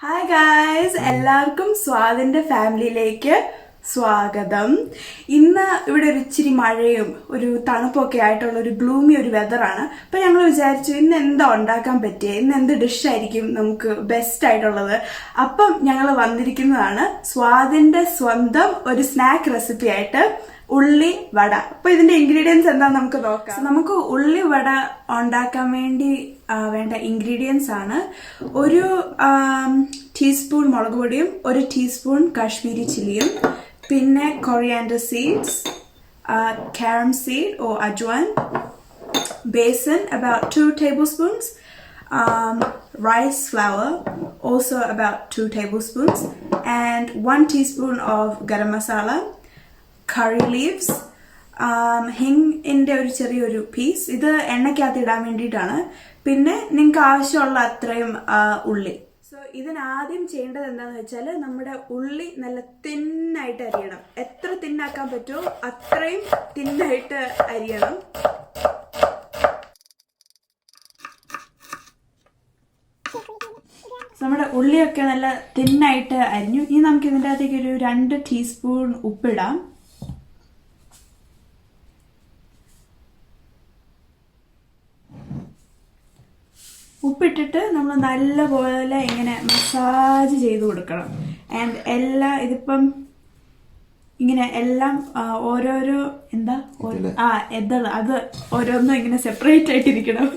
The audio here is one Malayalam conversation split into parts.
Hi guys, എല്ലാവർക്കും സ്വാദിന്റെ ഫാമിലിയിലേക്ക് സ്വാഗതം. ഇന്ന് ഇവിടെ ഒരു ഇച്ചിരി മഴയും ഒരു തണുപ്പൊക്കെ ആയിട്ടുള്ള ഒരു ഗ്ലൂമി ഒരു വെതറാണ്. അപ്പോൾ ഞങ്ങൾ വിചാരിച്ചു ഇന്ന് എന്താ ഉണ്ടാക്കാൻ പറ്റിയ, ഇന്ന് എന്ത് ഡിഷായിരിക്കും നമുക്ക് ബെസ്റ്റ് ആയിട്ടുള്ളത്. അപ്പം ഞങ്ങൾ വന്നിരിക്കുന്നതാണ് സ്വാദിന്റെ സ്വന്തം ഒരു സ്നാക്ക് റെസിപ്പി ആയിട്ട് ഉള്ളി വട. അപ്പൊ ഇതിന്റെ ഇൻഗ്രീഡിയൻസ് എന്താന്ന് നമുക്ക് നോക്കാം. നമുക്ക് ഉള്ളി വട ഉണ്ടാക്കാൻ വേണ്ടി വേണ്ട ഇൻഗ്രീഡിയൻസ് ആണ് ഒരു ടീസ്പൂൺ മുളക് പൊടിയും ഒരു ടീസ്പൂൺ കാശ്മീരി ചില്ലിയും, പിന്നെ coriander seeds, carom seed or ajwain, besan about 2 tablespoons, rice flour also about 2 tablespoons, and 1 teaspoon of garam masala, curry leaves, ഹിങ്ങിൻ്റെ ഒരു ചെറിയൊരു പീസ്. ഇത് എണ്ണയ്ക്കകത്ത് ഇടാൻ വേണ്ടിയിട്ടാണ്. പിന്നെ നിങ്ങൾക്ക് ആവശ്യമുള്ള അത്രയും ഉള്ളി. സോ ഇതിനാദ്യം ചെയ്യേണ്ടത് എന്താണെന്ന് വെച്ചാൽ നമ്മുടെ ഉള്ളി നല്ല തിന്നായിട്ട് അരിയണം. എത്ര തിന്നാക്കാൻ പറ്റുമോ അത്രയും തിന്നായിട്ട് അരിയണം. നമ്മുടെ ഉള്ളിയൊക്കെ നല്ല തിന്നായിട്ട് അരിഞ്ഞു. ഇനി നമുക്ക് ഇതിൻ്റെ അകത്തേക്ക് ഒരു 2 ടീസ്പൂൺ ഉപ്പിടാം. ഉപ്പിട്ടിട്ട് നമ്മൾ നല്ലപോലെ ഇങ്ങനെ മസാജ് ചെയ്ത് കൊടുക്കണം. ആൻഡ് എല്ലാം ഇതിപ്പം ഇങ്ങനെ എല്ലാം ഓരോരോ അത് ഓരോന്നും ഇങ്ങനെ സെപ്പറേറ്റ് ആയിട്ടിരിക്കണം.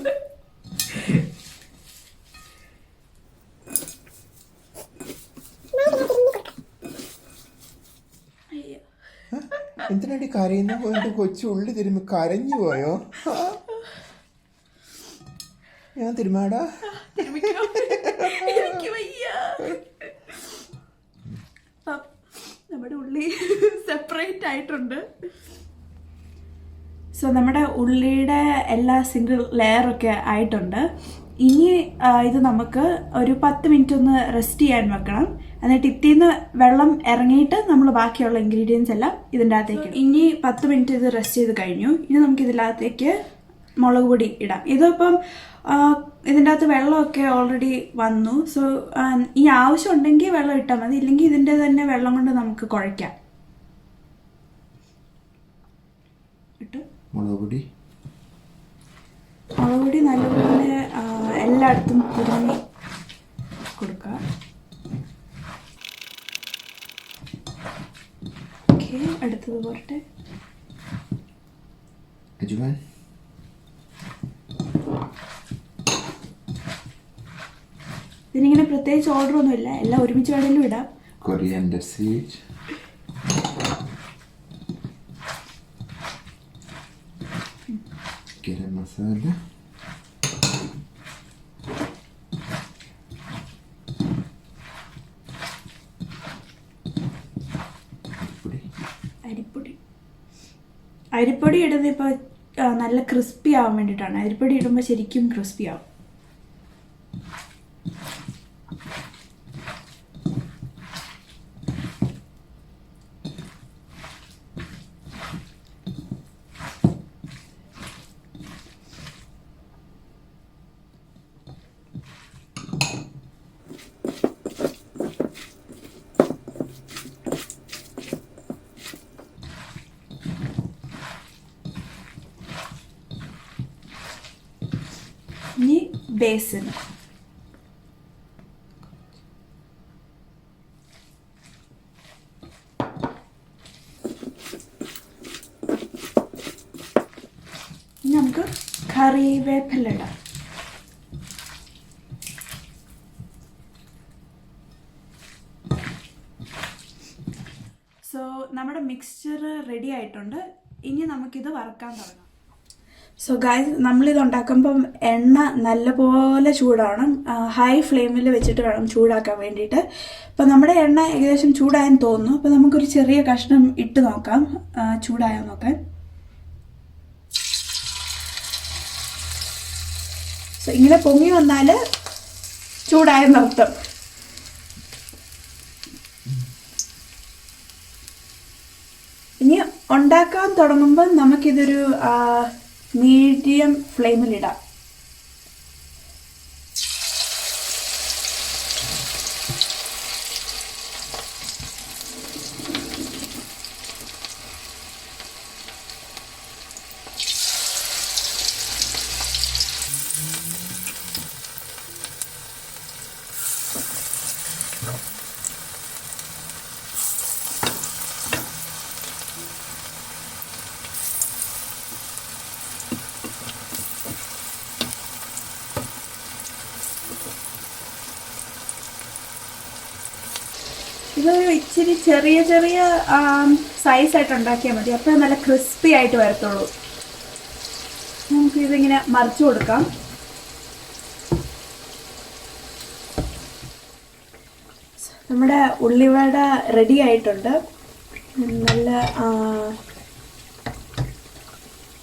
എന്തിനാടി കരയുന്ന പോയിട്ട് കൊച്ചു ഉള്ളി തിരുമ്പി കരഞ്ഞു പോയോ? ഞാൻ തിരുമാടാ. നമ്മുടെ ഉള്ളി സെപ്പറേറ്റ് ആയിട്ടുണ്ട്. സോ നമ്മുടെ ഉള്ളിയുടെ എല്ലാ സിംഗിൾ ലെയറൊക്കെ ആയിട്ടുണ്ട്. ഇനി ഇത് നമുക്ക് ഒരു 10 മിനിറ്റ് ഒന്ന് റെസ്റ്റ് ചെയ്യാൻ വെക്കണം. എന്നിട്ട് ഇതിന്ന് വെള്ളം ഇറങ്ങിയിട്ട് നമ്മൾ ബാക്കിയുള്ള ഇൻഗ്രീഡിയൻസ് എല്ലാം ഇതിൻ്റെ അകത്തേക്ക്. ഇനി 10 മിനിറ്റ് ഇത് റെസ്റ്റ് ചെയ്ത് കഴിഞ്ഞു. ഇനി നമുക്ക് ഇതിനകത്തേക്ക് മുളക് പൊടി ഇടാം. ഇതിപ്പം ഇതിൻ്റെ അകത്ത് വെള്ളമൊക്കെ ഓൾറെഡി വന്നു. സോ ഈ ആവശ്യം ഉണ്ടെങ്കിൽ വെള്ളം ഇട്ടാൽ മതി, ഇല്ലെങ്കിൽ ഇതിൻ്റെ തന്നെ വെള്ളം കൊണ്ട് നമുക്ക് കുഴയ്ക്കാം. ഇട്ടു മുളക് പൊടി നല്ലപോലെ എല്ലായിടത്തും തിരുമ്മി കൊടുക്കുക. ഓക്കെ, അടുത്തത് പോരട്ടെ. അജ്വാൻ ഇതിനിങ്ങനെ പ്രത്യേകിച്ച് ഓർഡർ ഒന്നുമില്ല, എല്ലാം ഒരുമിച്ച് വേണമെങ്കിലും ഇടാം. കൊറിയാൻഡർ സീഡ്, ഗരം മസാല, അരിപ്പൊടി ഇടുന്നത് ഇപ്പോൾ നല്ല ക്രിസ്പി ആവാൻ വേണ്ടിയിട്ടാണ്. അരിപ്പൊടി ഇടുമ്പോൾ ശരിക്കും ക്രിസ്പി ആവും. ഇനി ബേസൻ. ഇനി നമുക്ക് കറിവേപ്പില ഇടാം. സോ നമ്മുടെ മിക്സ്ചർ റെഡി ആയിട്ടുണ്ട്. ഇനി നമുക്കിത് വറുക്കാൻ തുടങ്ങാം. സോ ഗായ്സ്, നമ്മളിത് ഉണ്ടാക്കുമ്പം എണ്ണ നല്ലപോലെ ചൂടാവണം. ഹൈ ഫ്ലെയിമിൽ വെച്ചിട്ട് വേണം ചൂടാക്കാൻ വേണ്ടിയിട്ട്. അപ്പം നമ്മുടെ എണ്ണ ഏകദേശം ചൂടായെന്ന് തോന്നുന്നു. അപ്പം നമുക്കൊരു ചെറിയ കഷ്ണം ഇട്ട് നോക്കാം, ചൂടായാൽ നോക്കാൻ. സോ ഇങ്ങനെ പൊങ്ങി വന്നാൽ ചൂടായെന്നർത്ഥം. ഇനി ഉണ്ടാക്കാൻ തുടങ്ങുമ്പോൾ നമുക്കിതൊരു മീഡിയം ഫ്ലെയിമിലിടാം. ഇതൊരു ഇച്ചിരി ചെറിയ ചെറിയ സൈസായിട്ട് ഉണ്ടാക്കിയാൽ മതി, അപ്പോൾ നല്ല ക്രിസ്പി ആയിട്ട് വരത്തുള്ളൂ. നമുക്കിതിങ്ങനെ മറിച്ചു കൊടുക്കാം. നമ്മുടെ ഉള്ളിവട റെഡി ആയിട്ടുണ്ട്. നല്ല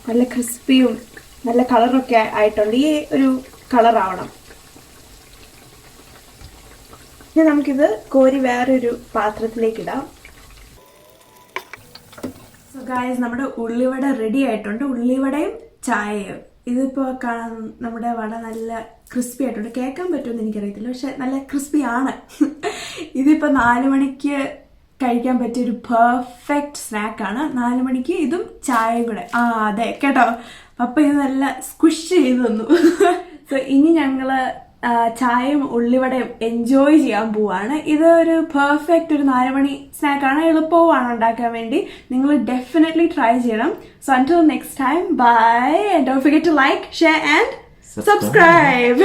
നല്ല ക്രിസ്പിയും നല്ല കളറൊക്കെ ആയിട്ടുണ്ട്. ഈ ഒരു കളറാവണം. ഇനി നമുക്കിത് കോരി വേറൊരു പാത്രത്തിലേക്ക് ഇടാം. സോ ഗായ്സ്, നമ്മുടെ ഉള്ളിവട റെഡി ആയിട്ടുണ്ട്. ഉള്ളിവടയും ചായയും. ഇതിപ്പോൾ കാണാൻ നമ്മുടെ വട നല്ല ക്രിസ്പി ആയിട്ടുണ്ട്. കേൾക്കാൻ പറ്റുമെന്ന് എനിക്കറിയത്തില്ല, പക്ഷെ നല്ല ക്രിസ്പി ആണ്. ഇതിപ്പോൾ 4 മണിക്ക് കഴിക്കാൻ പറ്റിയൊരു പെർഫെക്റ്റ് സ്നാക്കാണ്. 4 മണിക്ക് ഇതും ചായയും കൂടെ. അതെ കേട്ടോ, അപ്പം ഇത് നല്ല സ്ക്വിഷ് ചെയ്ത് തന്നു. സോ ഇനി ഞങ്ങള് ചായയും ഉള്ളിവടയും എൻജോയ് ചെയ്യാൻ പോവാണ്. ഇത് ഒരു പെർഫെക്റ്റ് ഒരു 4 മണി സ്നാക്കാണ്. എളുപ്പവുമാണ് ഉണ്ടാക്കാൻ വേണ്ടി. നിങ്ങൾ ഡെഫിനറ്റ്ലി ട്രൈ ചെയ്യണം. So until next time, bye and don't forget to like, share and subscribe.